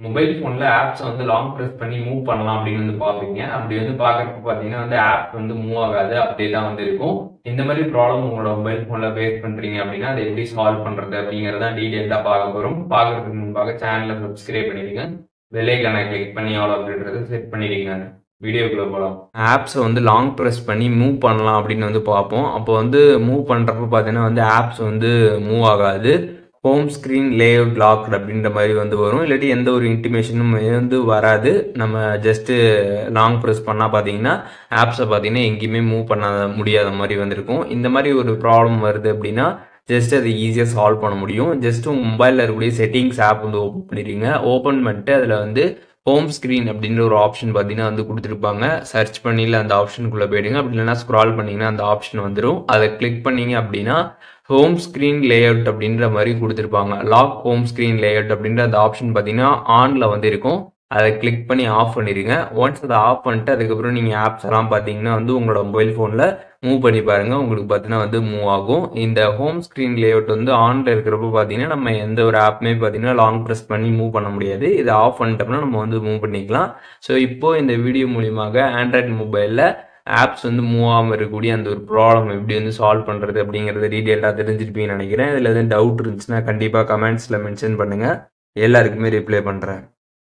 Mobile ஃபோன்ல ஆப்ஸ long press பண்ணி move பண்ணலாம் அப்படின்னு பார்ப்பீங்க. அப்படி பார்க்கறப்ப பார்த்தீங்கன்னா ஆப் மூவ் ஆகாது. அப்படியே தான் இருக்கும். இந்த மாதிரி ப்ராப்ளம் உங்களோட மொபைல் ஃபோன்ல ஃபேஸ் பண்றீங்க அப்படின்னா, அதை எப்படி சால்வ் பண்றது அப்படிங்கிறத டீடைல்டா பார்க்க போறோம். பார்க்கறதுக்கு முன்பாக சேனலை சப்ஸ்கிரைப் பண்ணிடுங்க. பெல் ஐகானை கிளிக் பண்ணி ஆல் அப்படின்றத செட் பண்ணிடுங்க. வீடியோக்குள்ள போகலாம். ஆப்ஸை லாங் ப்ரெஸ் பண்ணி மூவ் பண்ணலாம் அப்படின்னு பார்ப்போம். அப்போ மூவ் பண்ணுறப்ப பார்த்தீங்கன்னா ஆப்ஸ் மூவ் ஆகாது. ஹோம் ஸ்க்ரீன் லேஅவுட் லாக்டு அப்படின்ற மாதிரி வரும். இல்லாட்டி எந்த ஒரு இன்டிமேஷனும் வராது. நம்ம ஜஸ்ட்டு லாங் ப்ரெஸ் பண்ணால் பார்த்தீங்கன்னா ஆப்ஸை பார்த்தீங்கன்னா எங்கேயுமே மூவ் பண்ண முடியாத மாதிரி வந்திருக்கும். இந்த மாதிரி ஒரு ப்ராப்ளம் வருது அப்படின்னா ஜஸ்ட் அதை ஈஸியாக சால்வ் பண்ண முடியும். ஜஸ்ட் உங்கள் மொபைலில் இருக்கக்கூடிய செட்டிங்ஸ் ஆப் ஓப்பன் பண்ணிடுங்க. ஓப்பன் பண்ணிட்டு அதில் ஹோம் ஸ்க்ரீன் அப்படின்ற ஒரு ஆப்ஷன் பார்த்தீங்கன்னா கொடுத்துருப்பாங்க. சர்ச் பண்ணியில் அந்த ஆப்ஷனுக்குள்ளே போயிடுங்க. அப்படி இல்லைனா ஸ்க்ரால் பண்ணிங்கன்னா அந்த ஆப்ஷன் வந்துடும். அதை கிளிக் பண்ணிங்க அப்படின்னா ஹோம் ஸ்க்ரீன் லேஅவுட் அப்படின்ற மாதிரி கொடுத்துருப்பாங்க. லாக் ஹோம் ஸ்க்ரீன் லேஅவுட் அப்படின்ற அந்த ஆப்ஷன் பார்த்தீங்கன்னா ஆனில் இருக்கும். அதை கிளிக் பண்ணி ஆஃப் பண்ணிடுங்க. ஒன்ஸ் அதை ஆஃப் பண்ணிட்டு அதுக்கப்புறம் நீங்கள் ஆப்ஸ் எல்லாம் பார்த்தீங்கன்னா உங்களோட மொபைல் ஃபோனில் மூவ் பண்ணி பாருங்கள். உங்களுக்கு பார்த்தீங்கன்னா மூவ் ஆகும். இந்த ஹோம் ஸ்க்ரீன் லேஅவுட் ஆனில் இருக்கிறப்ப பார்த்தீங்கன்னா நம்ம எந்த ஒரு ஆப்புமே பார்த்தீங்கன்னா லாங் ப்ரெஸ் பண்ணி மூவ் பண்ண முடியாது. இதை ஆஃப் பண்ணிட்டோம்னா நம்ம மூவ் பண்ணிக்கலாம். ஸோ இப்போது இந்த வீடியோ மூலியமாக ஆண்ட்ராய்டு மொபைலில் ஆப்ஸ் மூவ் ஆகாமல் இருக்கக்கூடிய அந்த ஒரு ப்ராப்ளம் எப்படி சால்வ் பண்ணுறது அப்படிங்கிறத டீட்டெயிலாக தெரிஞ்சிருப்பீங்கன்னு நினைக்கிறேன். இதில் எதுவும் டவுட் இருந்துச்சுன்னா கண்டிப்பாக கமெண்ட்ஸில் மென்ஷன் பண்ணுங்கள். எல்லாருக்குமே ரிப்ளை பண்ணுறேன்.